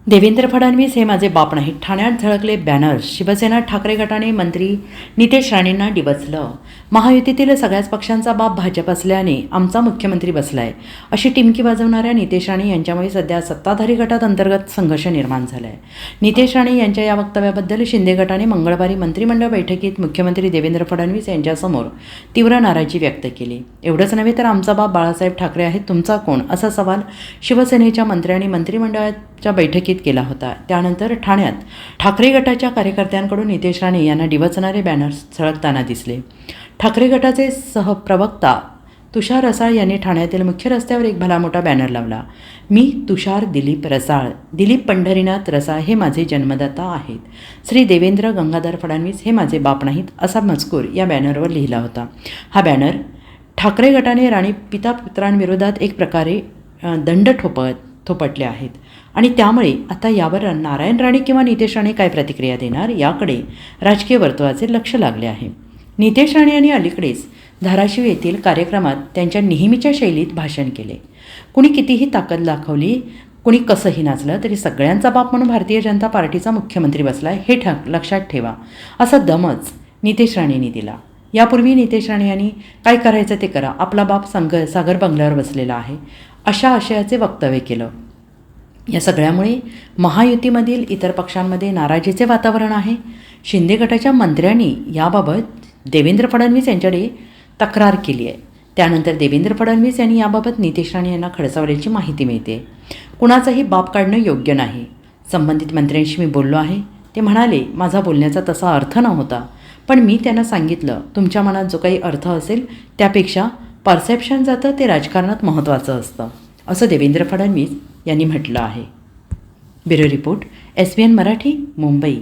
देवेंद्र फडणवीस हे माझे बाप नाहीत. ठाण्यात झळकले बॅनर्स. शिवसेना ठाकरे गटाने मंत्री नितेश राणेंना डिवचलं. महायुतीतील सगळ्याच पक्षांचा बाप भाजप असल्याने आमचा मुख्यमंत्री बसलाय, अशी टिमकी वाजवणाऱ्या नितेश राणे यांच्यामुळे सध्या सत्ताधारी गटात अंतर्गत संघर्ष निर्माण झाला आहे. नितेश राणे यांच्या या वक्तव्याबद्दल शिंदे गटाने मंगळवारी मंत्रिमंडळ बैठकीत मुख्यमंत्री देवेंद्र फडणवीस यांच्यासमोर तीव्र नाराजी व्यक्त केली. एवढंच नव्हे तर आमचा बाप बाळासाहेब ठाकरे आहेत, तुमचा कोण, असा सवाल शिवसेनेच्या मंत्र्यांनी मंत्रिमंडळाच्या बैठकीत केला होता. त्यानंतर ठाण्यात ठाकरे गटाच्या कार्यकर्त्यांकडून नितेश राणे यांना डिवचणारे बॅनर्स झळकताना दिसले. ठाकरे गटाचे सहप्रवक्ता तुषार रसाळ यांनी ठाण्यातील मुख्य रस्त्यावर एक भला मोठा बॅनर लावला. मी तुषार दिलीप रसाळ, दिलीप पंढरीनाथ रसाळ हे माझे जन्मदाता आहेत. श्री देवेंद्र गंगाधर फडणवीस हे माझे बाप नाहीत, असा मजकूर या बॅनरवर लिहिला होता. हा बॅनर ठाकरे गटाने राणे पिता पुत्रांविरोधात एक प्रकारे दंड थोपटले आहेत आणि त्यामुळे आता यावर नारायण राणे किंवा नितेश राणे काय प्रतिक्रिया देणार याकडे राजकीय वर्तुळाचे लक्ष लागले आहे. नितेश राणे यांनी अलीकडेच धाराशिव येथील कार्यक्रमात त्यांच्या नेहमीच्या शैलीत भाषण केले. कुणी कितीही ताकद दाखवली, कुणी कसंही नाचलं तरी सगळ्यांचा बाप म्हणून भारतीय जनता पार्टीचा मुख्यमंत्री बसला आहे हे लक्षात ठेवा, असा दमच नितेश राणेंनी दिला. यापूर्वी नितेश राणे यांनी काय करायचं ते करा, आपला बाप सागर बंगल्यावर बसलेला आहे, अशा आशयाचे वक्तव्य केलं. या सगळ्यामुळे महायुतीमधील इतर पक्षांमध्ये नाराजीचे वातावरण आहे. शिंदे गटाच्या मंत्र्यांनी याबाबत देवेंद्र फडणवीस यांच्याकडे तक्रार केली आहे. त्यानंतर देवेंद्र फडणवीस यांनी याबाबत नितेश राणे यांना खडसावल्याची माहिती मिळते. कुणाचाही बाप काढणं योग्य नाही. संबंधित मंत्र्यांशी मी बोललो आहे. ते म्हणाले माझा बोलण्याचा तसा अर्थ नव्हता, पण मी त्यांना सांगितलं तुमच्या मनात जो काही अर्थ असेल त्यापेक्षा परसेप्शन जातं ते राजकारणात महत्त्वाचं असतं, असं देवेंद्र फडणवीस यांनी म्हटलं आहे. Bureau report, SBN Marathi, Mumbai.